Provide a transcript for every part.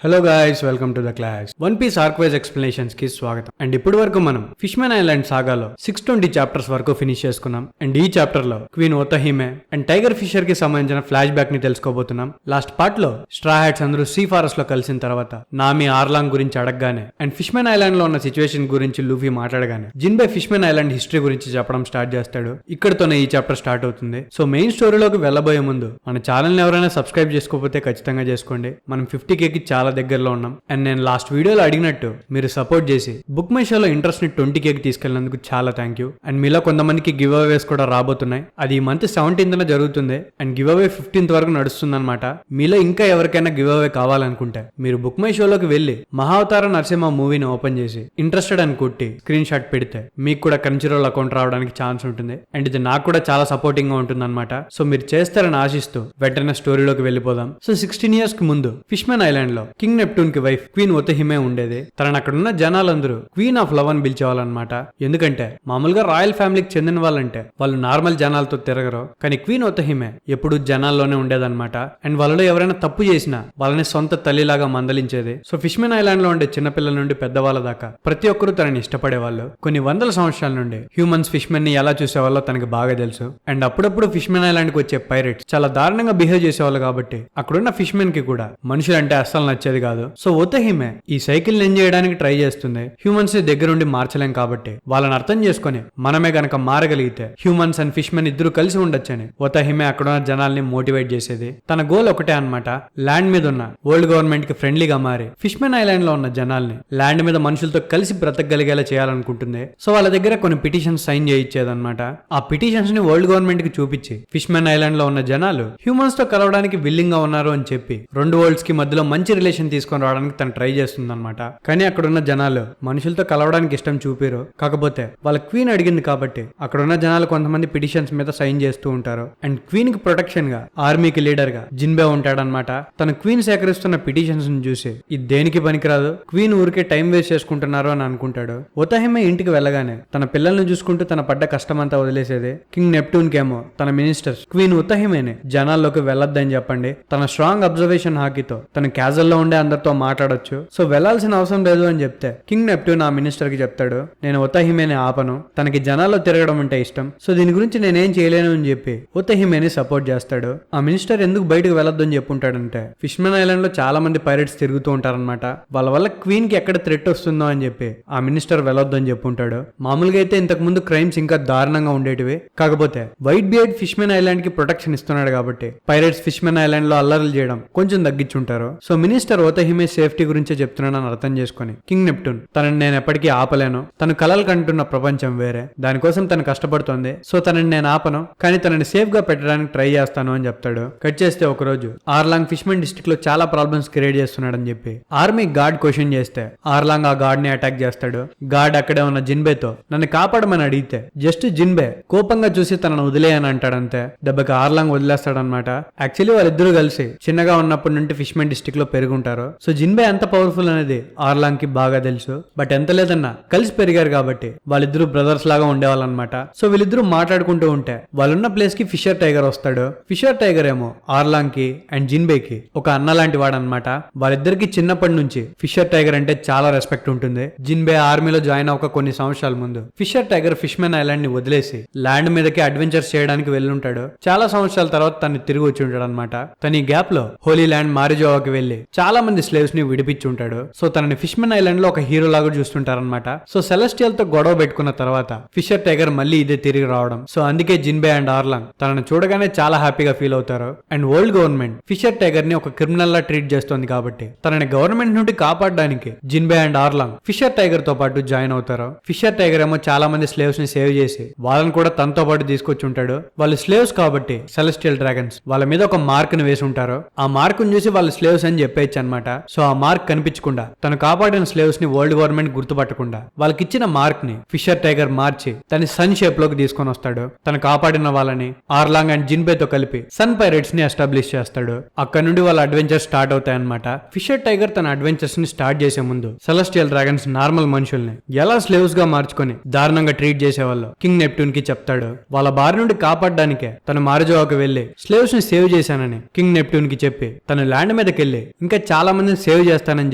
Hello guys, welcome to the class. One Piece arc wise explanations కి స్వాగతం. And ఇప్పటి వరకు మనం ఫిష్మెన్ ఐలాండ్ సాగాలో 620 చాప్టర్స్ వరకు ఫినిష్ చేసుకున్నాం. అండ్ ఈ చాప్టర్ లో Queen Otohime and Tiger Fisher కి సంబంధించిన ఫ్లాష్ బ్యాక్ ని తెలుసుకోబోతున్నాం. లాస్ట్ పార్ట్ లో స్ట్రా హ్యాట్స్ అందరూ సీ ఫారెస్ట్ లో కలిసిన తర్వాత నామి ఆర్లాంగ్ గురించి అడగగానే అండ్ ఫిష్మెన్ ఐలాండ్ లో ఉన్న సిచ్యువేషన్ గురించి లూఫీ మాట్లాడగానే జిన్బే ఫిష్మెన్ ఐలాండ్ హిస్టరీ గురించి చెప్పడం స్టార్ట్ చేస్తాడు. ఇక్కడతోనే ఈ చాప్టర్ స్టార్ట్ అవుతుంది. సో మెయిన్ స్టోరీలోకి వెళ్ళబోయే ముందు మన ఛానల్ ని ఎవరైనా సబ్స్క్రైబ్ చేసుకోకపోతే ఖచ్చితంగా చేసుకోండి. మనం 50K కి చాలా దగ్గరలో ఉన్నాం. అండ్ నేను లాస్ట్ వీడియోలో అడిగినట్టు మీరు సపోర్ట్ చేసి బుక్ మై షోలో ఇంట్రెస్ట్ ని 20K కి తీసుకెళ్లినందుకు చాలా థ్యాంక్ యూ. అండ్ మీలో కొంతమందికి గివ్ అవేస్ కూడా రాబోతున్నాయి. అది ఈ మంత్ 17th జరుగుతుంది. అండ్ గివ్ అవే 15th వరకు నడుస్తుంది అనమాట. మీలో ఇంకా ఎవరికైనా గివ్ అవే కావాలనుకుంటే మీరు బుక్ మై షోలోకి వెళ్లి మహావతార నరసింహ మూవీని ఓపెన్ చేసి ఇంట్రెస్టెడ్ అని కొట్టి స్క్రీన్ షాట్ పెడితే మీకు కూడా కన్సిరోల్ అకౌంట్ రావడానికి ఛాన్స్ ఉంటుంది. అండ్ ఇది నాకు కూడా చాలా సపోర్టింగ్ గా ఉంటుంది అనమాట. సో మీరు చేస్తారని ఆశిస్తూ వెంటనే స్టోరీలోకి వెళ్ళిపోదాం. సో 16 years కి ముందు ఫిష్మెన్ ఐలాండ్ లో కింగ్ నెప్టూన్ కి వైఫ్ క్వీన్ ఓతహిమే ఉండేది. తనని అక్కడ ఉన్న జనాలందరూ క్వీన్ ఆఫ్ లవ్ అని పిలిచేవాళ్ళనమాట. ఎందుకంటే మామూలుగా రాయల్ ఫ్యామిలీకి చెందిన వాళ్ళంటే వాళ్ళు నార్మల్ జనాలతో తిరగరు. కానీ క్వీన్ ఓతహిమే ఎప్పుడు జనాల్లోనే ఉండేదన్నమాట. అండ్ వాళ్ళలో ఎవరైనా తప్పు చేసినా వాళ్ళని సొంత తల్లిలాగా మందలించేది. సో ఫిష్మెన్ ఐలాండ్ లో ఉండే చిన్నపిల్లల నుండి పెద్దవాళ్ళ దాకా ప్రతి ఒక్కరూ తనని ఇష్టపడేవాళ్ళు. కొన్ని వందల సంవత్సరాల నుండి హ్యూమన్స్ ఫిష్మెన్ ని ఎలా చూసేవాళ్ళో తనకి బాగా తెలుసు. అండ్ అప్పుడప్పుడు ఫిష్మెన్ ఐలాండ్ కి వచ్చే పైరేట్స్ చాలా దారుణంగా బిహేవ్ చేసేవాళ్ళు కాబట్టి అక్కడున్న ఫిష్మెన్ కి కూడా మనుషులంటే అస్సలు నచ్చేది కాదు. సో ఓతహిమే ఈ సైకిల్ ఎంజాయ్ చేయడానికి ట్రై చేస్తుంది. హ్యూమన్స్ ని దగ్గరుండి మార్చలేం కాబట్టి వాళ్ళని అర్థం చేసుకుని మనమే గనక మారగలిగితే హ్యూమన్స్ అండ్ ఫిష్మెన్ ఇద్దరు కలిసి ఉండొచ్చని ఓతహిమే అక్కడ ఉన్న జనాల్ని మోటివేట్ చేసేది. తన గోల్ ఒకటే అన్నమాట, ల్యాండ్ మీద ఉన్న వరల్డ్ గవర్నమెంట్ కి ఫ్రెండ్లీగా మారి ఫిష్మెన్ ఐలాండ్ లో ఉన్న జనాల్ని ల్యాండ్ మీద మనుషులతో కలిసి బ్రతకగలిగేలా చేయాలనుకుంటుంది. సో వాళ్ళ దగ్గర కొన్ని పిటిషన్స్ సైన్ చేయించేదన్నమాట. ఆ పిటిషన్స్ ని వరల్డ్ గవర్నమెంట్ కి చూపించి ఫిష్మెన్ ఐలాండ్ లో ఉన్న జనాలు హ్యూమన్స్ తో కలవడానికి విల్లింగ్ గా ఉన్నారు అని చెప్పి రెండు వరల్డ్స్ కి మధ్యలో మంచి రిలేషన్ తీసుకొని రావడానికి తను ట్రై చేస్తుంది అనమాట. కానీ అక్కడ ఉన్న జనాలు మనుషులతో కలవడానికి ఇష్టం చూపిరు. కాకపోతే వాళ్ళ క్వీన్ అడిగింది కాబట్టి అక్కడ ఉన్న జనాలు కొంతమంది పిటిషన్స్ మీద సైన్ చేస్తూ ఉంటారు. అండ్ క్వీన్ కి ప్రొటెక్షన్ గా ఆర్మీకి లీడర్ గా జిన్బే ఉంటాడనమాట. తన క్వీన్ సేకరిస్తున్న పిటిషన్స్ ని చూసి ఇది దేనికి పనికిరాదు, క్వీన్ ఊరికే టైం వేస్ట్ చేసుకుంటున్నారు అని అనుకుంటాడు. ఓతహిమే ఇంటికి వెళ్ళగానే తన పిల్లల్ని చూసుకుంటూ తన పడ్డ కష్టమంతా వదిలేసేది. కింగ్ నెప్టూన్ కేమో తన మినిస్టర్స్ క్వీన్ ఓతహిమేని జనాల్లోకి వెళ్ళొద్దని చెప్పండి, తన స్ట్రాంగ్ అబ్జర్వేషన్ హాకీతో తన క్యాజువల్ లో ఉండే అందరితో మాట్లాడొచ్చు, సో వెళ్లాల్సిన అవసరం లేదు అని చెప్తే కింగ్ నెప్టూన్ ఆ మినిస్టర్ కి చెప్తాడు, నేను ఓతహిమేని ఆపను, తనకి జనాల్లో తిరగడం అంటే ఇష్టం, సో దీని గురించి నేనేం చేయలేను అని చెప్పి ఓతహిమేని సపోర్ట్ చేస్తాడు. ఆ మినిస్టర్ ఎందుకు బయటకు వెళ్ళొద్దు అని చెప్పుంటాడంటే ఫిష్మెన్ ఐలాండ్ లో చాలా మంది పైరేట్స్ తిరుగుతూ ఉంటారనమాట. వాళ్ళ వల్ల క్వీన్ కి ఎక్కడ థ్రెట్ వస్తుందో అని చెప్పి ఆ మినిస్టర్ వెళ్ళొద్దు అని చెప్పుంటాడు. మామూలుగా అయితే ఇంతకు ముందు క్రైమ్స్ ఇంకా దారుణంగా ఉండేటివి. కాకపోతే వైట్ బియర్డ్ ఫిష్మెన్ ఐలాండ్ కి ప్రొటెక్షన్ ఇస్తున్నాడు కాబట్టి పైరేట్స్ ఫిష్మెన్ ఐలాండ్ లో అల్లర్లు చేయడం కొంచెం తగ్గించుంటారు. సో మినిస్టర్ ఓతహిమే సేఫ్టీ గురించే చెప్తున్నాడని అర్థం చేసుకుని కింగ్ నెప్టూన్ తనని నేను ఎప్పటికీ ఆపలేను, తను కలలు కంటున్న ప్రపంచం వేరే, దానికోసం తను కష్టపడుతోంది, సో తనని నేను ఆపను, కానీ తనని సేఫ్ గా పెట్టడానికి ట్రై చేస్తాను అని చెప్తాడు. కట్ చేస్తే ఒక రోజు ఆర్లాంగ్ ఫిష్మెన్ డిస్ట్రిక్ట్ లో చాలా ప్రాబ్లమ్స్ క్రియేట్ చేస్తున్నాడని చెప్పి ఆర్మీ గార్డ్ క్వశ్చన్ చేస్తే ఆర్లాంగ్ ఆ గార్డ్ ని అటాక్ చేస్తాడు. గార్డ్ అక్కడే ఉన్న జిన్బేతో నన్ను కాపాడమని అడిగితే జస్ట్ జిన్బే కోపంగా చూసి తనను వదిలేయని అంటాడంతే. దెబ్బకి ఆర్లాంగ్ వదిలేస్తాడనమాట. యాక్చువల్లీ వాళ్ళిద్దరూ కలిసి చిన్నగా ఉన్నప్పటి నుండి ఫిష్మెన్ డిస్ట్రిక్ట్ లో పెరుగుంటారు. సో జిన్బే ఎంత పవర్ఫుల్ అనేది ఆర్లాంగ్ కి బాగా తెలుసు. బట్ ఎంత లేదన్నా కలిసి పెరిగారు కాబట్టి వాళ్ళిద్దరూ బ్రదర్స్ లాగా ఉండేవాళ్ళనమాట. సో వీళ్ళిద్దరూ మాట్లాడుకుంటూ ఉంటే వాళ్ళున్న ప్లేస్ కి ఫిషర్ టైగర్ వస్తాడు. ఫిషర్ టైగర్ ఏమో ఆర్లాంగ్ కి అండ్ జిన్బే కి ఒక అన్న లాంటి వాడు అనమాట. వాళ్ళిద్దరికి చిన్నప్పటి నుంచి ఫిషర్ టైగర్ అంటే చాలా రెస్పెక్ట్ ఉంటుంది. జిన్బే ఆర్మీలో జాయిన్ అవ్వక కొన్ని సంవత్సరాల ముందు ఫిషర్ టైగర్ ఫిష్మెన్ ఐలాండ్ ని వదిలేసి ల్యాండ్ మీదకి అడ్వెంచర్స్ చేయడానికి వెళ్ళుంటాడు. చాలా సంవత్సరాల తర్వాత తను తిరిగి వచ్చి ఉంటాడు అనమాట. తన ఈ గ్యాప్ లో హోలీ ల్యాండ్ మారిజోవాకి వెళ్లి చాలా మంది స్లేవ్స్ ని విడిపించి ఉంటాడు. సో తనని ఫిష్మెన్ ఐలాండ్ లో ఒక హీరో లాగా చూస్తుంటారనమాట. సో సెలెస్టియల్ తో గొడవ పెట్టుకున్న తర్వాత ఫిషర్ టైగర్ మళ్ళీ ఇదే తిరిగి రావడం. సో అందుకే జిన్బే అండ్ ఆర్లాంగ్ తనని చూడగానే చాలా హ్యాపీగా ఫీల్ అవుతారు. And world government Fisher Tiger ని ఒక క్రిమినల్ లా ట్రీట్ చేస్తుంది కాబట్టి తనని గవర్నమెంట్ నుండి కాపాడడానికి జిన్బే అండ్ ఆర్లాంగ్ ఫిషర్ టైగర్ తో పాటు జాయిన్ అవుతారు. ఫిషర్ టైగర్ ఏమో చాలా మంది స్లేవ్స్ ని సేవ్ చేసి వాళ్ళని కూడా తనతో పాటు తీసుకొచ్చి ఉంటాడు. వాళ్ళు స్లేవ్స్ కాబట్టి సెలెస్టియల్ డ్రాగన్స్ వాళ్ళ మీద ఒక మార్క్ ని వేసి ఉంటారు. ఆ మార్క్ ని చూసి వాళ్ళు స్లేవ్స్ అని చెప్పేయచ్చు అనమాట. సో ఆ మార్క్ కనిపించకుండా తను కాపాడిన స్లేవ్స్ ని వరల్డ్ గవర్నమెంట్ గుర్తుపట్టకుండా వాళ్ళకిచ్చిన మార్క్ ని ఫిషర్ టైగర్ మార్చి తన సన్ షేప్ లోకి తీసుకొని వస్తాడు. తను కాపాడిన వాళ్ళని ఆర్లాంగ్ అండ్ జిన్బే తో కలిపి సన్ పైరేట్స్ ని ఎస్టాబ్లిష్ చేస్తాడు. అక్కడ నుండి వాళ్ళ అడ్వెంచర్స్ స్టార్ట్ అవుతాయి అనమాట. ఫిషర్ టైగర్ తన అడ్వెంచర్స్ ని స్టార్ట్ చేసే ముందు సెలెస్టియల్ డ్రాగన్స్ నార్మల్ మనుషుల్ని ఎలా స్లేవ్స్ గా మార్చుకొని దారుణంగా ట్రీట్ చేసేవాళ్ళు కింగ్ నెప్టూన్ కి చెప్తాడు. వాళ్ళ బారి నుండి కాపాడడానికే తను మారిజోవాకి వెళ్లి స్లేవ్స్ ని సేవ్ చేశానని కింగ్ నెప్టూన్ కి చెప్పి తను ల్యాండ్ మీదకి వెళ్లి ఇంకా చాలా మందిని సేవ్ చేస్తానని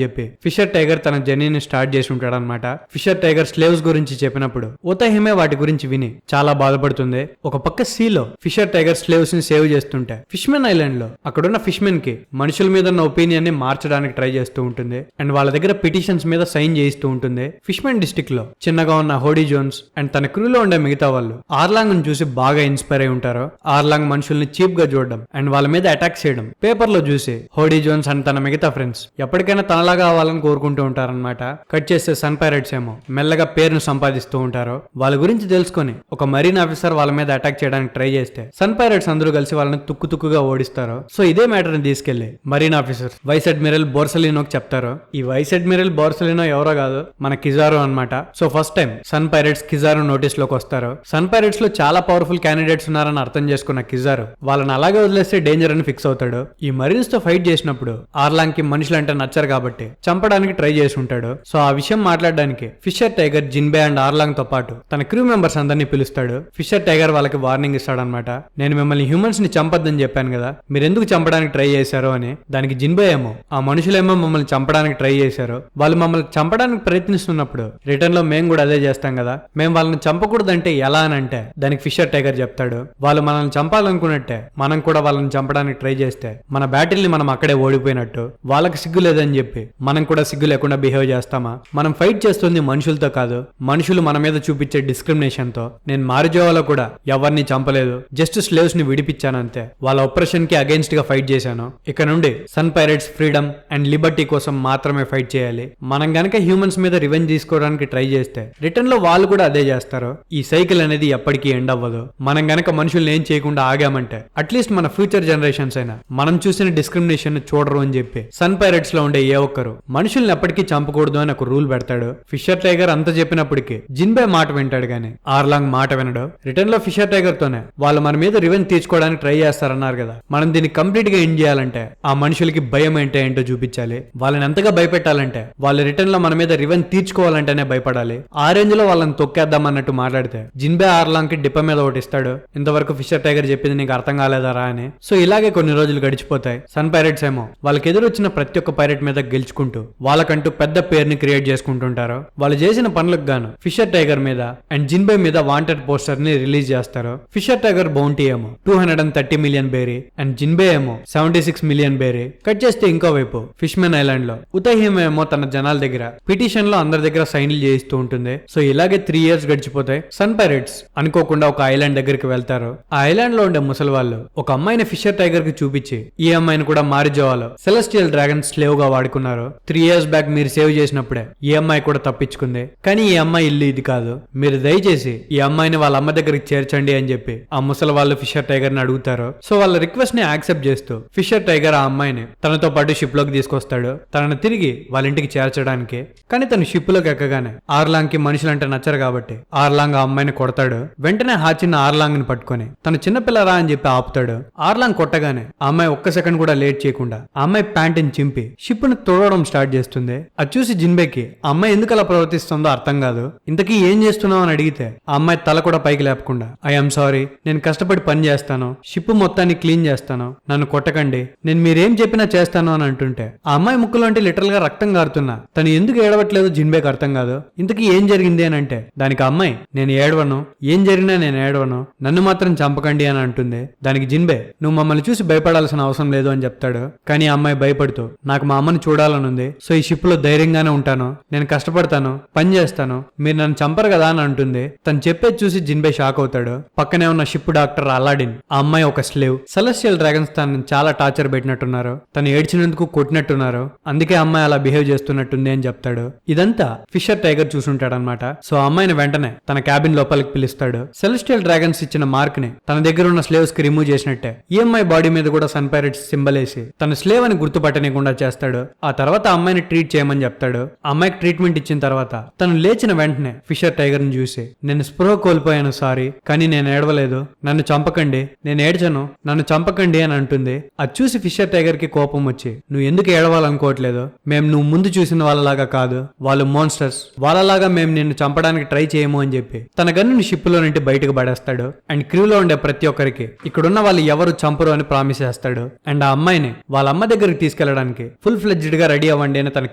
చెప్పి ఫిషర్ టైగర్ తన జర్నీని స్టార్ట్ చేసి ఉంటాడు అనమాట. ఫిషర్ టైగర్ స్లేవ్స్ గురించి చెప్పినప్పుడు ఓతహిమే వాటి గురించి విని చాలా బాధపడుతుంది. ఒక పక్క సీలో ఫిషర్ టైగర్ స్లేవ్స్ ని సేవ్ చేస్తుంటే ఫిష్మెన్ ఐలాండ్ లో అక్కడున్న ఫిష్మెన్ కి మనుషుల మీద ఉన్న ఒపీనియన్ ని మార్చడానికి ట్రై చేస్తూ ఉంటుంది అండ్ వాళ్ళ దగ్గర పిటిషన్స్ మీద సైన్ చేయిస్తూ ఉంటుంది. ఫిష్మెన్ డిస్ట్రిక్ట్ లో చిన్నగా ఉన్న హోడీ జోన్స్ అండ్ తన క్రూలో ఉండే మిగతా వాళ్ళు ఆర్లాంగ్ ను చూసి బాగా ఇన్స్పైర్ అయి ఉంటారు. ఆర్లాంగ్ మనుషుల్ని చీప్ గా చూడడం అండ్ వాళ్ళ మీద అటాక్ చేయడం పేపర్ లో చూసి హోడీ జోన్స్ అండ్ తన మిగతా ఫ్రెండ్స్ ఎప్పటికైనా తనలాగా అవ్వాలని కోరుకుంటూ ఉంటారన్నమాట. కట్ చేస్తే సన్ పైరేట్స్ ఏమో మెల్లగా పేరును సంపాదిస్తూ ఉంటారు. వాళ్ళ గురించి తెలుసుకొని ఒక మరీన్ ఆఫీసర్ వాళ్ళ మీద అటాక్ చేయడానికి ట్రై చేస్తే సన్ పైరేట్స్ అందరూ కలిసి వాళ్ళని తుక్కుగా ఓడిస్తారు. సో ఇదే మ్యాటర్ ని తీసుకెళ్లి మరీన్ ఆఫీసర్ వైస్ అడ్మిరల్ బోర్సలినోకి చెప్తారు. ఈ వైస్ అడ్మిరల్ బోర్సలినో ఎవరో కాదు, మన కిజారో అన్నమాట. So first time Sun Pirates Kizaru notice లోకి వస్తారు. సన్ పైరేట్స్ లో చాలా పవర్ఫుల్ క్యాండిడేట్స్ ఉన్నారని అర్థం చేసుకున్న కిజారో వాళ్ళని అలాగే వదిలేస్తే డేంజర్ అని ఫిక్స్ అవుతాడు. ఈ మరీన్స్ తో ఫైట్ చేసినప్పుడు ఆర్లాంగ్ కి మనుషులంటే నచ్చరు కాబట్టి చంపడానికి ట్రై చేసి ఉంటాడు. సో ఆ విషయం మాట్లాడడానికి ఫిషర్ టైగర్ జిన్బే అండ్ ఆర్లాంగ్ తో పాటు తన క్రూ మెంబర్స్ అందరినీ పిలుస్తాడు. ఫిషర్ టైగర్ వాళ్ళకి వార్నింగ్ ఇస్తాడనమాట. నేను మిమ్మల్ని హ్యూమన్స్ ని చంపొద్దని చెప్పాను కదా, మీరు ఎందుకు చంపడానికి ట్రై చేశారు అని. దానికి జిన్బే ఏమో ఆ మనుషులేమో మమ్మల్ని చంపడానికి ట్రై చేశారు, వాళ్ళు మమ్మల్ని చంపడానికి ప్రయత్నిస్తున్నప్పుడు రిటర్న్ లో మేము కూడా అదే చేస్తాం కదా, మేము వాళ్ళని చంపకూడదంటే ఎలా అని అంటే దానికి ఫిషర్ టైగర్ చెప్తాడు, వాళ్ళు మనల్ని చంపాలనుకున్నట్టే మనం కూడా వాళ్ళని చంపడానికి ట్రై చేస్తే మన బ్యాటిల్ ని మనం అక్కడే ఓడిపోయినట్టు, వాళ్ళకి సిగ్గు లేదని చెప్పి మనం కూడా సిగ్గు లేకుండా బిహేవ్ చేస్తామా. మనం ఫైట్ చేస్తుంది మనుషులతో కాదు, మనుషులు మన మీద చూపించే డిస్క్రిమినేషన్ తో. నేను మారిజోవాలో కూడా ఎవరిని చంపలేదు, జస్ట్ స్లేవ్స్ ని విడిపించాను అంతే, వాళ్ళ ఆపరేషన్ కి అగైన్స్ట్ గా ఫైట్ చేశాను. ఇక నుండి Sun Pirates freedom and liberty కోసం మాత్రమే ఫైట్ చేయాలి. మనం గనక హ్యూమన్స్ మీద రివెంజ్ తీసుకోవడానికి ట్రై చేస్తే రిటర్న్ లో వాళ్ళు కూడా అదే చేస్తారు. ఈ సైకిల్ అనేది ఎప్పటికీ ఎండ్ అవ్వదు. మనం గనక మనుషుల్ని ఏం చేయకుండా ఆగామంటే అట్లీస్ట్ మన ఫ్యూచర్ జనరేషన్స్ అయినా మనం చూసిన డిస్క్రిమినేషన్ చూడరు అని చెప్పి సన్ పైరేట్స్ లో ఉండే ఏ ఒక్కరు మనుషుల్ని ఎప్పటికీ చంపకూడదు అని ఒక రూల్ పెడతాడు. ఫిషర్ టైగర్ అంత చెప్పినప్పటికీ జిన్బే మాట వింటాడు గానీ ఆర్లాంగ్ మాట వినడు. రిటర్న్ లో ఫిషర్ టైగర్ తోనే వాళ్ళు మన మీద రివెంజ్ తీర్చుకోవడానికి ట్రై చేస్తారన్నారు కదా, మనం దీన్ని కంప్లీట్ గా ఎండ్ చేయాలంటే ఆ మనుషులకి భయం ఏంటో చూపించాలి. వాళ్ళని ఎంతగా భయపెట్టాలంటే వాళ్ళు రిటర్న్ లో మన మీద రివెంజ్ తీర్చుకోవాలంటేనే భయపడాలి. ఆ రేంజ్ లో వాళ్ళని తొక్కేద్దాం అన్నట్టు మాట్లాడితే జిన్బే ఆర్లాంగ్ కి డిప్ప మీద ఒకటి ఇస్తాడు. ఇంతవరకు ఫిషర్ టైగర్ చెప్పింది నీకు అర్థం కాలేదారా అని. సో ఇలాగే కొన్ని రోజులు గడిచిపోతాయి. సన్ పైరేట్స్ ఏమో వాళ్ళకి ఎదురొచ్చిన ప్రతి ఒక్క పైరేట్ మీద గెలుచుకుంటూ వాళ్ళకంటూ పెద్ద పేరుని క్రియేట్ చేసుకుంటుంటారు. వాళ్ళు చేసిన పనులకు గాను ఫిషర్ టైగర్ మీద అండ్ జిన్బే మీద వాంటెడ్ పోస్టర్ ని రిలీజ్ చేస్తారు. ఫిషర్ టైగర్ బౌంటీ ఏమో 230 మిలియన్ బేరీ అండ్ జిన్బే ఏమో 76 మిలియన్ బేరీ. కట్ చేస్తే ఇంకో వైపు ఫిష్మెన్ ఐలాండ్ లో ఉతహిమే ఏమో తన జనాల దగ్గర పిటిషన్ లో అందరి దగ్గర సైన్లు చేయిస్తూ ఉంటుంది. సో ఇలాగే 3 years గడిచిపోతాయి. సన్ పైరేట్స్ అనుకోకుండా ఒక ఐలాండ్ దగ్గరికి వెళ్తారు. ఆ ఐలాండ్ లో ఉండే ముసలి వాళ్ళు ఒక అమ్మాయిని ఫిషర్ టైగర్ కి చూపించి ఈ అమ్మాయిని కూడా మారిజోవాలో సెలెస్టియల్ డ్రాగన్ స్లేవ్ గా వాడుకున్నారు. 3 years బ్యాక్ మీరు సేవ్ చేసినప్పుడే ఈ అమ్మాయి కూడా తప్పించుకుంది, కానీ ఈ అమ్మాయి ఇల్లు ఇది కాదు, మీరు దయచేసి ఈ అమ్మాయిని వాళ్ళ అమ్మ దగ్గరికి చేర్చండి అని చెప్పి ఆ ముసలి వాళ్ళు ఫిషర్ టైగర్ ని అడుగుతారు. సో వాళ్ళ రిక్వెస్ట్ ని యాక్సెప్ట్ చేస్తూ ఫిషర్ టైగర్ ఆ అమ్మాయిని తనతో పాటు షిప్ లోకి తీసుకొస్తాడు, తనను తిరిగి వాళ్ళ ఇంటికి చేర్చడానికి. కానీ తను షిప్ లోకి ఎక్కగానే ఆర్లాంగ్ కి మనుషులంటే నచ్చరు కాబట్టి ఆర్లాంగ్ ఆ అమ్మాయిని కొడతాడు. వెంటనే హాచిన్న ఆర్లాంగ్ ని పట్టుకొని తన చిన్నపిల్లరా అని చెప్పి ఆపుతాడు. ఆర్లాంగ్ కొట్టగానే ఆ అమ్మాయి ఒక్క సెకండ్ కూడా లేట్ చేయకుండా ఆ అమ్మాయి ప్యాంట్ ని చింపి షిప్ ని తోడడం స్టార్ట్ చేస్తుంది. అది చూసి జిన్బేకి ఆ అమ్మాయి ఎందుకు అలా ప్రవర్తిస్తుందో అర్థం కాదు. ఇంతకీ ఏం చేస్తున్నావు అని అడిగితే ఆ అమ్మాయి తల కూడా పైకి లేపకుండా ఐఎమ్ సారీ, నేను కష్టపడి పని చేస్తాను, షిప్ మొత్తాన్ని క్లీన్ చేస్తాను, నన్ను కొట్టకండి, నేను మీరేం చెప్పినా చేస్తాను అని అంటుంటే ఆ అమ్మాయి ముక్కులోంటి లిటరల్ గా రక్తం కారుతున్నా తను ఎందుకు ఏడవట్లేదు జిన్బేకి అర్థం కాదు. ఇంతకీ ఏం జరిగింది అని అంటే దానికి అమ్మాయి నేను ఏడవను, ఏం జరిగినా నేను ఏడవను, నన్ను మాత్రం చంపకండి అని అంటుంది. దానికి జిన్బే నువ్వు మమ్మల్ని చూసి భయపడాల్సిన అవసరం లేదు అని చెప్తాడు. కానీ ఆ అమ్మాయి భయపడుతూ నాకు మా అమ్మని చూడాలనుంది, సో ఈ షిప్ లో ధైర్యంగానే ఉంటాను, నేను కష్టపడతాను, పని చేస్తాను, మీరు నన్ను చంపరు కదా అని అంటుంది. తను చెప్పేది చూసి జిన్బే షాక్ అవుతాడు. పక్కనే ఉన్న షిప్ డాక్టర్ అలాడిన్ ఆ అమ్మాయి ఒక స్లేవ్. సెలెస్టియల్ డ్రాగన్స్ తనని చాలా టార్చర్ పెట్టినట్టున్నారు, తను ఏడ్చినందుకు కొట్టినట్టున్నారు, అందుకే అమ్మాయి అలా బిహేవ్ చేస్తున్నట్టుంది అని చెప్తాడు. ఇదంతా ఫిషర్ టైగర్ చూసుంటాడు అనమాట. సో ఆ అమ్మాయిని వెంటనే తన క్యాబిన్ లోపలికి పిలుస్తాడు. సెలెస్టియల్ డ్రాగన్స్ ఇచ్చిన మార్క్ ని తన దగ్గర ఉన్న స్లేవ్స్ కి రిమూవ్ చేసినట్టే ఈ అమ్మాయి బాడీ మీద కూడా సన్ పైరేట్స్ సింబల్ వేసి తన స్లేవ్ అని గుర్తుపట్టనీయకుండా చేస్తాడు. ఆ తర్వాత ఆ అమ్మాయిని ట్రీట్ చేయమని చెప్తాడు. ఆ అమ్మాయికి ట్రీట్మెంట్ ఇచ్చిన తర్వాత తను లేచిన వెంటనే ఫిషర్ టైగర్ ని చూసి నేను స్పృహ కోల్పోయాను, సారీ, కానీ నేను ఏడవలేదు, నన్ను చంపకండి, నేను ఏడ్చను, నన్ను చంపకండి అని అంటుంది. అది చూసి ఫిషర్ టైగర్ కి కోపం వచ్చి నువ్వు ఎందుకు ఏడవాలనుకోవట్లేదు, మేము నువ్వు ముందు చూసిన వాళ్ళలాగా కాదు, వాళ్ళు మోన్స్టర్స్, వాళ్ళలాగా మేము నిన్ను చంపడానికి ట్రై చేయము అని చెప్పి తన గన్నుని షిప్ లో నుండి బయటకు పడేస్తాడు. అండ్ క్రూలో ఉండే ప్రతి ఒక్కరికి ఇక్కడున్న వాళ్ళు ఎవరు చంపరు అని ప్రామిస్ చేస్తాడు. అండ్ ఆ అమ్మాయిని వాళ్ళ అమ్మ దగ్గరికి తీసుకెళ్లి తీసుకెళ్లడానికి ఫుల్ ఫ్లెడ్జ్డ్ గా రెడీ అవ్వండి అని తన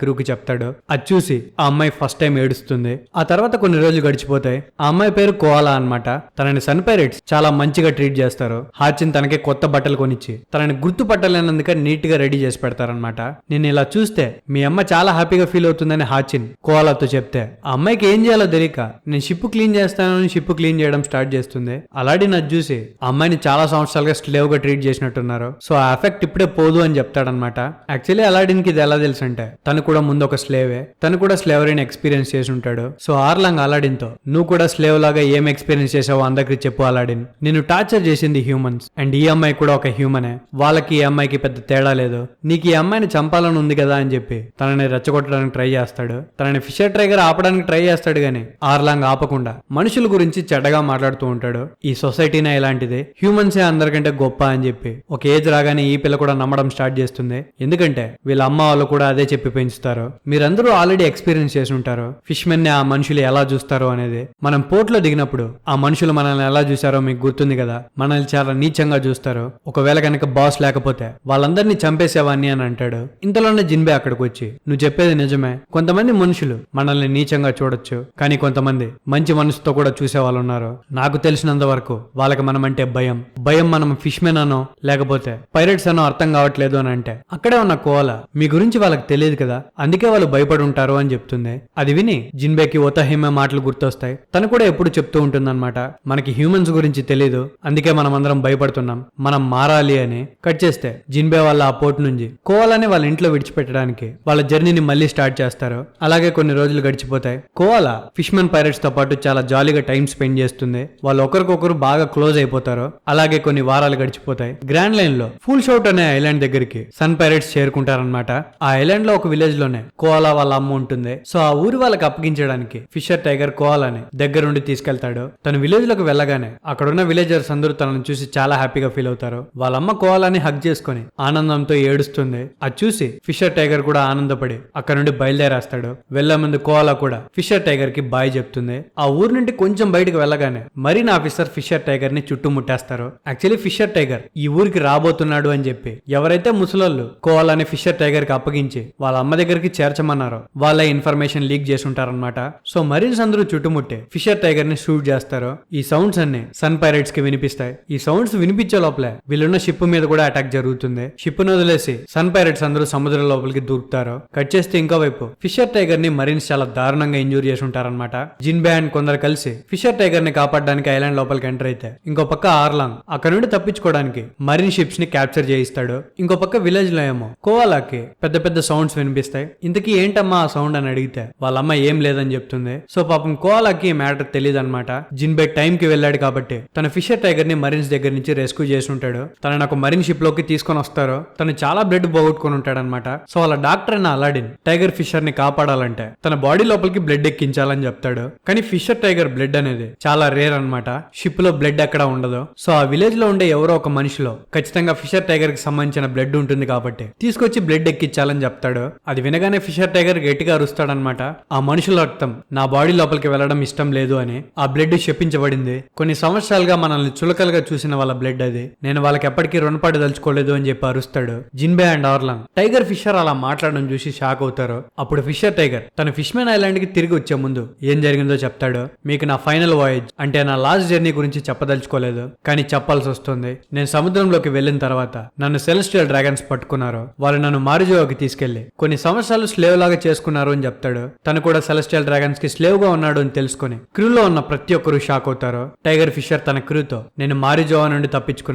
క్రూకి చెప్తాడు. అది చూసి ఆ అమ్మాయి ఫస్ట్ టైం ఏడుస్తుంది. ఆ తర్వాత కొన్ని రోజులు గడిచిపోతాయి. ఆ అమ్మాయి పేరు కోవాలా అన్నమాట. తనని సన్ పైరేట్స్ చాలా మంచిగా ట్రీట్ చేస్తారు. హాచిన్ తనకి కొత్త బట్టలు కొనిచ్చి తనని గుర్తుపట్టలేనందుక నీట్ గా రెడీ చేసి పెడతారనమాట. నేను ఇలా చూస్తే మీ అమ్మ చాలా హ్యాపీగా ఫీల్ అవుతుందని హాచిన్ కోవాలాతో చెప్తే ఆ అమ్మాయికి ఏం చేయాలో తెలియక నేను షిప్ క్లీన్ చేస్తానని షిప్ క్లీన్ చేయడం స్టార్ట్ చేస్తుంది. అలాడిన్ అది చూసి ఆ అమ్మాయిని చాలా సంవత్సరాలుగా స్లేవ్ గా ట్రీట్ చేసినట్టున్నారు. సో ఆ ఎఫెక్ట్ ఇప్పుడే పోదు అని చెప్తాడనమాట. యాక్చువల్లీ అలాడిన్ కి ఇది ఎలా తెలుసు అంటే తను కూడా ముందు ఒక స్లేవే, తను కూడా స్లేవరీని ఎక్స్పీరియన్స్ చేసి ఉంటాడు. సో ఆర్లాంగ్ అలాడిన్ తో నువ్వు కూడా స్లేవ్ లాగా ఏం ఎక్స్పీరియన్స్ చేసావో అందరికి చెప్పు అలాడిన్, నేను టార్చర్ చేసింది హ్యూమన్స్ అండ్ ఈ అమ్మాయి కూడా ఒక హ్యూమనే, వాళ్ళకి ఈ అమ్మాయికి పెద్ద తేడా లేదు, నీకు ఈ అమ్మాయిని చంపాలని ఉంది కదా అని చెప్పి తనని రెచ్చగొట్టడానికి ట్రై చేస్తాడు. తనని ఫిషర్ టైగర్ ఆపడానికి ట్రై చేస్తాడు గానీ ఆర్లాంగ్ ఆపకుండా మనుషుల గురించి చెడ్డగా మాట్లాడుతూ ఉంటాడు. ఈ సొసైటీనే ఇలాంటిది, హ్యూమన్సే అందరికంటే గొప్ప అని చెప్పి ఒక ఏజ్ రాగానే ఈ పిల్ల కూడా నమ్మడం స్టార్ట్ చేస్తుంది. ఎందుకంటే వీళ్ళ అమ్మ వాళ్ళు కూడా అదే చెప్పి పెంచుతారు. మీరందరూ ఆల్రెడీ ఎక్స్పీరియన్స్ చేసి ఉంటారు ఫిష్ మెన్ ని ఆ మనుషులు ఎలా చూస్తారో అనేది. మనం పోర్ట్ లో దిగినప్పుడు ఆ మనుషులు మనల్ని ఎలా చూసారో మీకు గుర్తుంది కదా, మనల్ని చాలా నీచంగా చూస్తారు. ఒకవేళ కనుక బాస్ లేకపోతే వాళ్ళందరినీ చంపేసేవాన్ని అని అంటాడు. ఇంతలోనే జిన్బే అక్కడికి వచ్చి నువ్వు చెప్పేది నిజమే, కొంతమంది మనుషులు మనల్ని నీచంగా చూడొచ్చు కానీ కొంతమంది మంచి మనసుతో కూడా చూసే వాళ్ళు ఉన్నారు. నాకు తెలిసినంత వరకు వాళ్ళకి మనం అంటే భయం మనం ఫిష్ మెన్ అనో లేకపోతే పైరేట్స్ అనో అర్థం కావట్లేదు అని అంటే అక్కడే ఉన్న కోవాలా మీ గురించి వాళ్ళకి తెలియదు కదా అందుకే వాళ్ళు భయపడి ఉంటారు అని చెప్తుంది. అది విని జిన్బేకి ఓతహిమే మాటలు గుర్తొస్తాయి. తను కూడా ఎప్పుడు చెప్తూ ఉంటుందన్నమాట, మనకి హ్యూమన్స్ గురించి తెలీదు అందుకే మనం అందరం భయపడుతున్నాం, మనం మారాలి అని. కట్ చేస్తే జిన్బే వాళ్ళ ఆ పోర్ట్ నుంచి కోవాలాని వాళ్ళ ఇంట్లో విడిచిపెట్టడానికి వాళ్ళ జర్నీని మళ్ళీ స్టార్ట్ చేస్తారు. అలాగే కొన్ని రోజులు గడిచిపోతాయి. కోవాలా ఫిష్మెన్ పైరేట్స్ తో పాటు చాలా జాలీగా టైం స్పెండ్ చేస్తుంది. వాళ్ళు ఒకరికొకరు బాగా క్లోజ్ అయిపోతారు. అలాగే కొన్ని వారాలు గడిచిపోతాయి. గ్రాండ్ లైన్ లో ఫుల్ షౌట్ అనే ఐలాండ్ దగ్గరికి సన్ పైరేట్స్ చేరుకుంటారనమాట. ఆ ఐలాండ్ లో ఒక విలేజ్ లోనే కోవాలా వాళ్ళ అమ్మ ఉంటుంది. సో ఆ ఊరి వాళ్ళకి అప్పగించడానికి ఫిషర్ టైగర్ కోవాలాని దగ్గరుండి తీసుకెళ్తాడు. తను విలేజ్ లోకి వెళ్ళగానే అక్కడున్న విలేజర్స్ అందరూ తనను చూసి చాలా హ్యాపీగా ఫీల్ అవుతారు. వాళ్ళమ్మ కోవాలాని హగ్ చేసుకుని ఆనందంతో ఏడుస్తుంది. అది చూసి ఫిషర్ టైగర్ కూడా ఆనందపడి అక్కడ నుండి బయలుదేరేస్తాడు. వెళ్లే ముందు కోవాలా కూడా ఫిషర్ టైగర్ కి బాయ్ చెప్తుంది. ఆ ఊరు నుండి కొంచెం బయటకు వెళ్ళగానే మరీన్ ఆఫీసర్ ఫిషర్ టైగర్ ని చుట్టుముట్టేస్తారు. యాక్చువల్లీ ఫిషర్ టైగర్ ఈ ఊరికి రాబోతున్నాడు అని చెప్పి ఎవరైతే ముసలోళ్ళు కోవాలని ఫిషర్ టైగర్ కి అప్పగించి వాళ్ళ అమ్మ దగ్గరికి చేర్చమన్నారో వాళ్ళ ఇన్ఫర్మేషన్ లీక్ చేసి ఉంటారనమాట. సో మరీన్స్ అందరూ చుట్టుముట్టి ఫిషర్ టైగర్ ని షూట్ చేస్తారు. ఈ సౌండ్స్ అన్ని సన్ పైరేట్స్ కి వినిపిస్తాయి. ఈ సౌండ్స్ వినిపించే లోపలే వీళ్ళున్న షిప్ మీద కూడా అటాక్ జరుగుతుంది. షిప్ ను వదిలేసి సన్ పైరేట్స్ అందరూ సముద్రం లోపలికి దూకుతారు. కట్ చేస్తే ఇంకో వైపు ఫిషర్ టైగర్ ని మరీన్స్ చాలా దారుణంగా ఇంజూర్ చేసి ఉంటారనమాట. జిన్బే అండ్ కొందరు కలిసి ఫిషర్ టైగర్ ని కాపాడడానికి ఐలాండ్ లోపలికి ఎంటర్ అయితే ఇంకో పక్క ఆర్లాంగ్ అక్కడ నుండి తప్పించుకోవడానికి మరీన్ షిప్స్ ని క్యాప్చర్ చేయిస్తాడు. ఇంకో పక్క విలేజ్ లో ఏమో కోవాలాకి పెద్ద పెద్ద సౌండ్స్ వినిపిస్తాయి. ఇంతకీ ఏంటమ్మా ఆ సౌండ్ అని అడిగితే వాళ్ళ అమ్మ ఏం లేదని చెప్తుంది. సో పాపం కోవాలాకి మ్యాటర్ తెలియదు అనమాట. జిన్బే టైం కి వెళ్ళాడు కాబట్టి తన ఫిషర్ టైగర్ ని మరీన్స్ దగ్గర నుంచి రెస్క్యూ చేసి ఉంటాడు. తనని ఒక మరీన్ షిప్ లోకి తీసుకొని వస్తారు. తను చాలా బ్లడ్ పోగొట్టుకుని ఉంటాడు అనమాట. సో వాళ్ళ డాక్టర్ అయిన అలాడిన్ టైగర్ ఫిషర్ ని కాపాడాలంటే తన బాడీ లోపలికి బ్లడ్ ఎక్కించాలని చెప్తాడు. కానీ ఫిషర్ టైగర్ బ్లడ్ అనేది చాలా రేర్ అనమాట. షిప్ లో బ్లడ్ ఎక్కడ ఉండదు. సో ఆ విలేజ్ లో ఉండే ఎవరో ఒక మనిషిలో ఖచ్చితంగా ఫిషర్ టైగర్ కి సంబంధించిన బ్లడ్ ఉంటుంది కాబట్టి తీసుకొచ్చి బ్లడ్ ఎక్కించాలని చెప్తాడు. అది వినగానే ఫిషర్ టైగర్ గట్టిగా అరుస్తాడనమాట. ఆ మనుషుల రక్తం నా బాడీ లోపలికి వెళ్ళడం ఇష్టం లేదు అని. ఆ బ్లడ్ శపించబడింది. కొన్ని సంవత్సరాలుగా మనల్ని చులకలుగా చూసిన వాళ్ళ బ్లడ్ అది, నేను వాళ్ళకి ఎప్పటికీ రుణపడి దలుచుకోలేదు అని చెప్పి అరుస్తాడు. జిన్బే అండ్ ఆర్లాంగ్ టైగర్ ఫిషర్ అలా మాట్లాడడం చూసి షాక్ అవుతారు. అప్పుడు ఫిషర్ టైగర్ తన ఫిష్మెన్ ఐలాండ్ కి తిరిగి వచ్చే ముందు ఏం జరిగిందో చెప్తాడు. మీకు నా ఫైనల్ వాయేజ్ అంటే నా లాస్ట్ జర్నీ గురించి చెప్పదలుచుకోలేదు కానీ చెప్పాల్సి వస్తుంది. నేను సముద్రంలోకి వెళ్ళిన తర్వాత నన్ను సెలెస్టియల్ డ్రాగన్స్ పట్టుకున్నారు. వాళ్ళు నన్ను మారిజోకి తీసుకెళ్లి కొన్ని సంవత్సరాలు స్లేవ్ లాగా చేసుకున్నారు అని చెప్తాడు. తను కూడా సెలెస్టియల్ డ్రాగన్స్ కి స్లేవ్ గా ఉన్నాడు అని తెలుసుకుని క్రూలో ఉన్న ప్రతి ఒక్కరు షాక్ అవుతారు. టైగర్ ఫిషర్ తన క్రూతో నేను మారిజోవా నుండి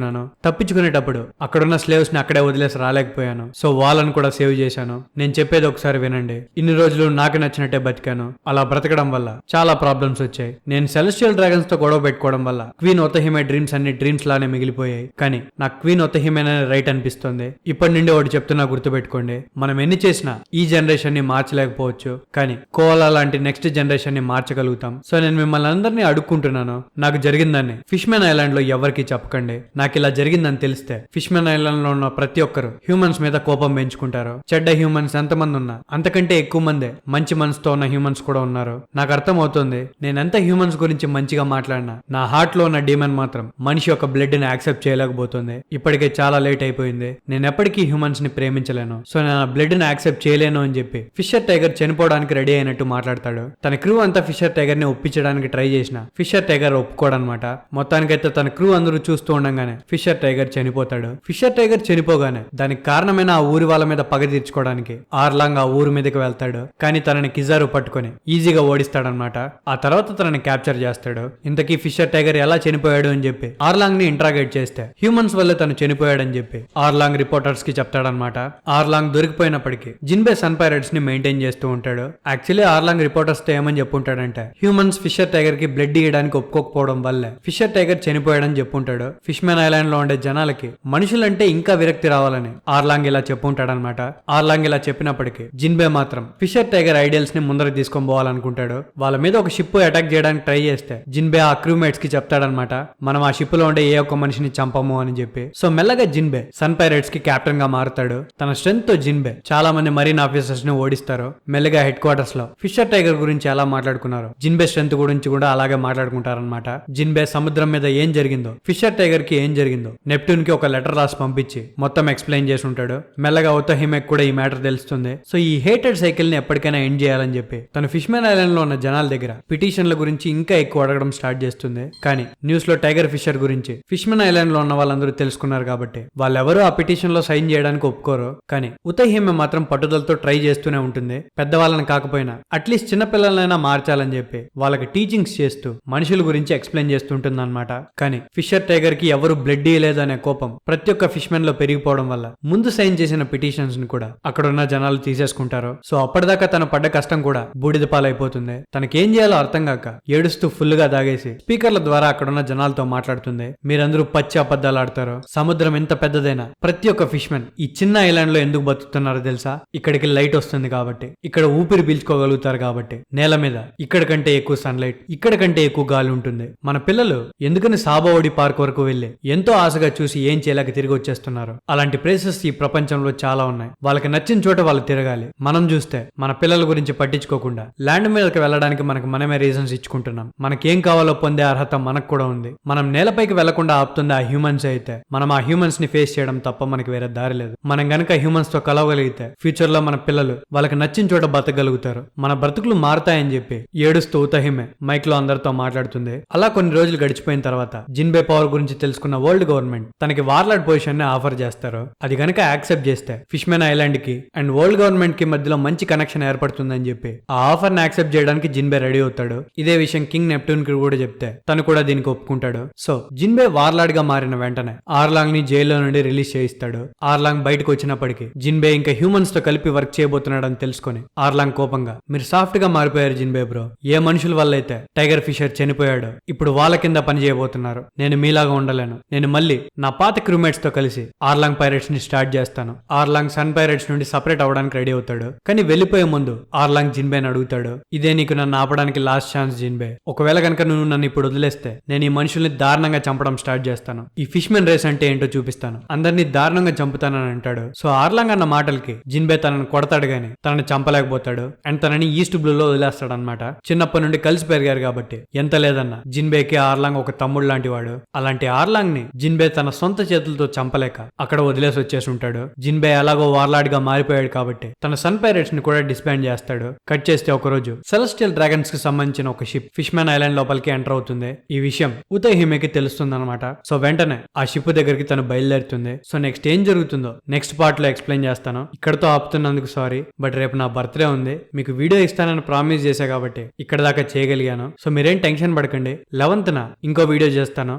తప్పించుకునేటప్పుడు అక్కడున్న స్లేవ్స్ ని అక్కడే వదిలేసి రాలేకపోయాను. సో వాళ్ళని కూడా సేవ్ చేశాను. నేను చెప్పేది ఒకసారి వినండి. ఇన్ని రోజులు నాకు నచ్చినట్టే బతికాను. అలా బ్రతకడం వల్ల చాలా ప్రాబ్లమ్స్ వచ్చాయి. నేను సెలెస్టియల్ డ్రాగన్స్ తో గొడవ పెట్టుకోవడం వల్ల క్వీన్ ఓతహిమే డ్రీమ్స్ అన్ని డ్రీమ్స్ లానే మిగిలిపోయాయి. కానీ నాకు క్వీన్ ఓతహిమే రైట్ అనిపిస్తుంది. ఇప్పటి నుండి ఒకటి చెప్తున్నా గుర్తుపెట్టుకోండి, మనం ఎన్ని చేసినా ఈ జనరేషన్ ని మార్చలేకపోవచ్చు కానీ కోవాలా లాంటి నెక్స్ట్ జనరేషన్ ని మార్చగలుగుతాం. సో నేను మిమ్మల్ని అందరినీ అడుక్కుంటున్నాను, నాకు జరిగిందని ఫిష్మెన్ ఐలాండ్ లో ఎవరికి చెప్పకండి. నాకు ఇలా జరిగిందని తెలిస్తే ఫిష్మెన్ ఐలాండ్ లో ఉన్న ప్రతి ఒక్కరు హ్యూమన్స్ మీద కోపం పెంచుకుంటారు. చెడ్డ హ్యూమన్స్ ఎంతమంది ఉన్నా అంతకంటే ఎక్కువ మందే మంచి మనసుతో ఉన్న హ్యూమన్స్ కూడా ఉన్నారు. నాకు అర్థం అవుతుంది నేనెంత హ్యూమన్స్ గురించి మంచిగా మాట్లాడినా నా హార్ట్ లో ఉన్న డీమన్ మాత్రం మనిషి యొక్క బ్లడ్ ని యాక్సెప్ట్ చేయలేకపోతుంది. ఇప్పటికే చాలా లేట్ అయిపోయింది. నేను ఎప్పటికీ హ్యూమన్స్ మనిషిని ప్రేమించలేను, సో నేను ఆ బ్లడ్ ని యాక్సెప్ట్ చేయలేను అని చెప్పి ఫిషర్ టైగర్ చనిపోవడానికి రెడీ అయినట్టు మాట్లాడతాడు. తన క్రూ అంతా ఫిషర్ టైగర్ ని ఒప్పించడానికి ట్రై చేసిన ఫిషర్ టైగర్ ఒప్పుకోడనమాట. మొత్తానికైతే తన క్రూ అందరూ చూస్తూ ఉండగానే ఫిషర్ టైగర్ చనిపోతాడు. ఫిషర్ టైగర్ చనిపోగానే దానికి కారణమైన ఆ ఊరి వాళ్ళ మీద పగ తీర్చుకోవడానికి ఆర్లాంగ్ ఆ ఊరు మీదకి వెళ్తాడు. కానీ తనని కిజారు పట్టుకొని ఈజీగా ఓడిస్తాడనమాట. ఆ తర్వాత తనని క్యాప్చర్ చేస్తాడు. ఇంతకీ ఫిషర్ టైగర్ ఎలా చనిపోయాడు అని చెప్పి ఆర్లాంగ్ ని ఇంట్రాగేట్ చేస్తే హ్యూమన్స్ వల్లే తను చనిపోయాడని చెప్పి ఆర్లాంగ్ రిపోర్టర్స్ కి చెప్తాడనమాట. ఆర్లాంగ్ దొరికిపోయినప్పటికీ జిన్బే సన్ పైరేట్స్ ని మెయింటైన్ చేస్తూ ఉంటాడు. యాక్చువల్లీ ఆర్లాంగ్ రిపోర్టర్స్ తో ఏమని చెప్పుంటాడంటే హ్యూమన్స్ ఫిషర్ టైగర్ కి బ్లడ్ ఇవ్వడానికి ఒప్పుకోకపోవడం వల్లే ఫిషర్ టైగర్ చనిపోయాడని చెప్పుంటాడు. ఫిష్మెన్ ఐలాండ్ లో ఉండే జనాలకి మనుషులంటే ఇంకా విరక్తి రావాలని ఆర్లాంగ్ ఇలా చెప్పుంటాడనమాట. ఆర్లాంగ్ ఇలా చెప్పినప్పటికీ జిన్బే మాత్రం ఫిషర్ టైగర్ ఐడియల్స్ ని ముందరకు తీసుకొని పోవాలనుకుంటాడు. వాళ్ళ మీద ఒక షిప్ అటాక్ చేయడానికి ట్రై చేస్తే జిన్బే ఆ క్రూమేట్స్ కి చెప్తాడనమాట, మనం ఆ షిప్ లో ఉండే ఏ ఒక్క మనిషిని చంపము అని చెప్పి. సో మెల్లగా జిన్బే సన్ పైరేట్స్ కి కెప్టెన్ గా మారుతాడు. తన స్ట్రెంత్ తో జిన్బే చాలా మంది మరీన్ ఆఫీసర్స్ ని ఓడిస్తారు. మెల్లగా హెడ్ క్వార్టర్స్ లో ఫిషర్ టైగర్ గురించి ఎలా మాట్లాడుకున్నారు, జిన్బే స్ట్రెంత్ గురించి కూడా అలాగే మాట్లాడుకుంటారనమాట. జిన్బే సముద్రం మీద ఏం జరిగిందో, ఫిషర్ టైగర్ కి ఏం జరిగిందో నెప్ట్యూన్ కి ఒక లెటర్ రాసి పంపించి మొత్తం ఎక్స్ప్లెయిన్ చేసి ఉంటాడు. మెల్లగా ఒతహిమెక్ కూడా ఈ మ్యాటర్ తెలుస్తుంది. సో ఈ హేటెడ్ సైకిల్ ని ఎప్పటికైనా ఎండ్ చేయాలని చెప్పి తను ఫిష్మెన్ ఐలాండ్ లో ఉన్న జనాల దగ్గర పిటిషన్ల గురించి ఇంకా ఎక్కువ అడగడం స్టార్ట్ చేస్తుంది. కానీ న్యూస్ లో టైగర్ ఫిషర్ గురించి ఫిష్మెన్ ఐలాండ్ లో ఉన్న వాళ్ళందరూ తెలుసుకున్నారు కాబట్టి వాళ్ళెవరూ ఆ పిటిషన్ లో సైన్ చేయడానికి ఒప్పుకోరు. కానీ ఉతహిమె మాత్రం పట్టుదలతో ట్రై చేస్తూనే ఉంటుంది. పెద్దవాళ్ళని కాకపోయినా అట్లీస్ట్ చిన్నపిల్లలైనా మార్చాలని చెప్పి వాళ్ళకి టీచింగ్స్ చేస్తూ మనుషుల గురించి ఎక్స్ప్లెయిన్ చేస్తుంటుంది అనమాట. కానీ ఫిషర్ టైగర్ కి ఎవరు బ్లడ్ ఇయ్యలేదు అనే కోపం ప్రతి ఒక్క ఫిష్మెన్ లో పెరిగిపోవడం వల్ల ముందు సైన్ చేసిన పిటిషన్స్ ని కూడా అక్కడ ఉన్న జనాలు తీసేసుకుంటారు. సో అప్పటిదాకా తను పడ్డ కష్టం కూడా బూడిద పాలైపోతుంది. తనకేం చేయాలో అర్థం కాక ఏడుస్తూ ఫుల్ గా దాగేసి స్పీకర్ల ద్వారా అక్కడున్న జనాలతో మాట్లాడుతుంది. మీరందరూ పచ్చి అబద్ధాలు ఆడతారు, సముద్రం ఎంత పెద్దదైనా ప్రతి ఒక్క ఫిష్మెన్ ఈ చిన్న ఐలాండ్ లో ఎందుకు బతుకుతున్నారో తెలుసా? ఇక్కడికి లైట్ వస్తుంది కాబట్టి, ఇక్కడ ఊపిరి పీల్చుకోగలుగుతారు కాబట్టి, నేల మీద ఇక్కడ కంటే ఎక్కువ సన్లైట్, ఇక్కడ కంటే ఎక్కువ గాలి ఉంటుంది. మన పిల్లలు ఎందుకని సాబావడి పార్క్ వరకు వెళ్లి ఎంతో ఆశగా చూసి ఏం చేయలేక తిరిగి వచ్చేస్తున్నారు. అలాంటి ప్లేసెస్ ఈ ప్రపంచంలో చాలా ఉన్నాయి. వాళ్ళకి నచ్చిన చోట వాళ్ళు తిరగాలి. మనం చూస్తే మన పిల్లల గురించి పట్టించుకోకుండా ల్యాండ్ మీదకి వెళ్ళడానికి మనమే రీజన్స్ ఇచ్చుకుంటున్నాం. మనకేం కావాలో పొందే అర్హత మనకు కూడా ఉంది. మనం నేలపైకి వెళ్లకుండా ఆపుతుంది ఆ హ్యూమన్స్ అయితే మనం ఆ హ్యూమన్స్ ని ఫేస్ చేయడం తప్ప మనకి వేరే దారి లేదు. మనం గనక హ్యూమన్స్ తో కలవగలిగితే ఫ్యూచర్ లో మన పిల్లలు వాళ్ళకి నచ్చిన చోట బతకగలుగుతారు. మన బ్రతుకులు మారతాయని చెప్పి ఏడుస్తూ ఉతహిమె మైక్ లో అందరితో మాట్లాడుతుంది. అలా కొన్ని రోజులు గడిచిపోయిన తర్వాత జిన్బే పవర్ గురించి తెలుసుకున్న వరల్డ్ గవర్నమెంట్ తనకి వార్లాడ్ పొజిషన్ ని ఆఫర్ చేస్తారు. అది గనక యాక్సెప్ట్ చేస్తే ఫిష్మెన్ ఐలాండ్ కి అండ్ వరల్డ్ గవర్నమెంట్ కి మధ్యలో మంచి కనెక్షన్ ఏర్పడుతుందని చెప్పి ఆ ఆఫర్ ని యాక్సెప్ట్ చేయడానికి జిన్బే రెడీ అవుతాడు. ఇదే విషయం కింగ్ నెప్ట్యూన్ కి కూడా చెప్తే తను కూడా దీనికి ఒప్పుకుంటాడు. సో జిన్బే వార్లాడ్ గా మారిన వెంటనే ఆర్లాంగ్ ని జైల్లో నుండి రిలీజ్ చేయిస్తాడు. ఆర్లాంగ్ బయటకు వచ్చినప్పటికీ జిన్బే ఇంకా హ్యూమన్స్ తో కలిపి వర్క్ చేయబోతున్నాడని తెలుసుకొని ఆర్లాంగ్ కోపంగా, మీరు సాఫ్ట్ గా మారిపోయారు జిన్బే బ్రో, ఏ మనుషుల వల్ల అయితే టైగర్ ఫిషర్ చనిపోయాడు ఇప్పుడు వాళ్ళ కింద పని చేయబోతున్నారు. నేను మీలాగా ఉండలేను. నేను మళ్ళీ నా పాత క్రూమేట్స్ తో కలిసి ఆర్లాంగ్ పైరేట్స్ ని స్టార్ట్ చేస్తాను. ఆర్లాంగ్ సన్ పైరేట్స్ నుండి సపరేట్ అవడానికి రెడీ అవుతాడు. కానీ వెళ్లిపోయే ముందు ఆర్లాంగ్ జిన్బేని అడుగుతాడు, ఇదే నీకు నన్ను ఆపడానికి లాస్ట్ ఛాన్స్ జిన్బే. ఒకవేళ కనుక నువ్వు నన్ను ఇప్పుడు వదిలేస్తే నేను ఈ మనుషుల్ని దారుణంగా చంపడం స్టార్ట్ చేస్తాను. ఈ ఫిష్మెన్ రేస్ అంటే ఏంటో చూపిస్తాను. అందరినీ దారుణంగా చంపుతానని అంటాడు. సో ఆర్లాంగ్ అన్న మాటలకి జిన్బే తనను కొడతాడు గాని తనని చంపలేకపోతాడు. అండ్ తనని ఈస్ట్ బ్లూ లో వదిలేస్తాడు అనమాట. చిన్నప్పటి నుండి కలిసి పెరిగారు కాబట్టి ఎంత లేదన్నా జిన్బేకి ఆర్లాంగ్ ఒక తమ్ముడు లాంటి వాడు. అలాంటి ఆర్లాంగ్ ని జిన్బే తన సొంత చేతులతో చంపలేక అక్కడ వదిలేసి వచ్చేసి ఉంటాడు. జిన్బే అలాగో వార్లాడ్ గా మారిపోయాడు కాబట్టి తన సన్ పైరేట్స్ ని కూడా డిస్బాండ్ చేస్తాడు. కట్ చేస్తే ఒక రోజు సెలెస్టియల్ డ్రాగన్స్ కి సంబంధించిన ఒక షిప్ ఫిష్మెన్ ఐలాండ్ లోపలికి ఎంటర్ అవుతుంది. ఈ విషయం ఉతహిమెకి తెలుస్తుంది అనమాట. సో వెంటనే ఆ షిప్ దగ్గరికి తను బయలుదేరుతుంది. సో నెక్స్ట్ ఏం జరుగుతుందో నెక్స్ట్ పార్ట్ లో ఎక్స్ప్లెయిన్ చేస్తాను. ఇక్కడతో ఆపుతున్నందుకు సారీ, బట్ రేపు నా బర్త్డే ఉంది. మీకు వీడియో ఇస్తానని ప్రామిస్ చేశా కాబట్టి ఇక్కడ దాకా చేయగలిగాను. సో మీరేం టెన్షన్ పడకండి. 11th ఇంకో వీడియో చేస్తాను.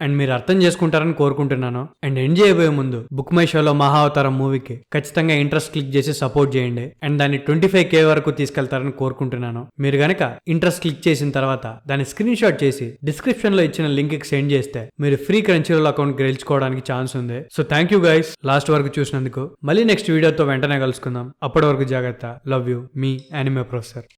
అండ్ మీరు అర్థం చేసుకుంటారని కోరుకుంటున్నాను. అండ్ ఎండ్ చేయబోయే ముందు బుక్ మై షోలో మహావతారం మూవీకి ఖచ్చితంగా ఇంట్రెస్ట్ క్లిక్ చేసి సపోర్ట్ చేయండి. అండ్ దాన్ని 25K వరకు తీసుకెళ్తారని కోరుకుంటున్నాను. మీరు గనక ఇంట్రెస్ట్ క్లిక్ చేసిన తర్వాత దాన్ని స్క్రీన్ షాట్ చేసి డిస్క్రిప్షన్ లో ఇచ్చిన లింక్ కి సెండ్ చేస్తే మీరు ఫ్రీ క్రంచీరోల్ అకౌంట్ గెలుచుకోవడానికి ఛాన్స్ ఉంది. So thank you guys last వరకు చూసినందుకు. మళ్ళీ నెక్స్ట్ వీడియోతో వెంటనే కలుసుకుందాం. అప్పటి వరకు జాగ్రత్త. Love you, me anime professor.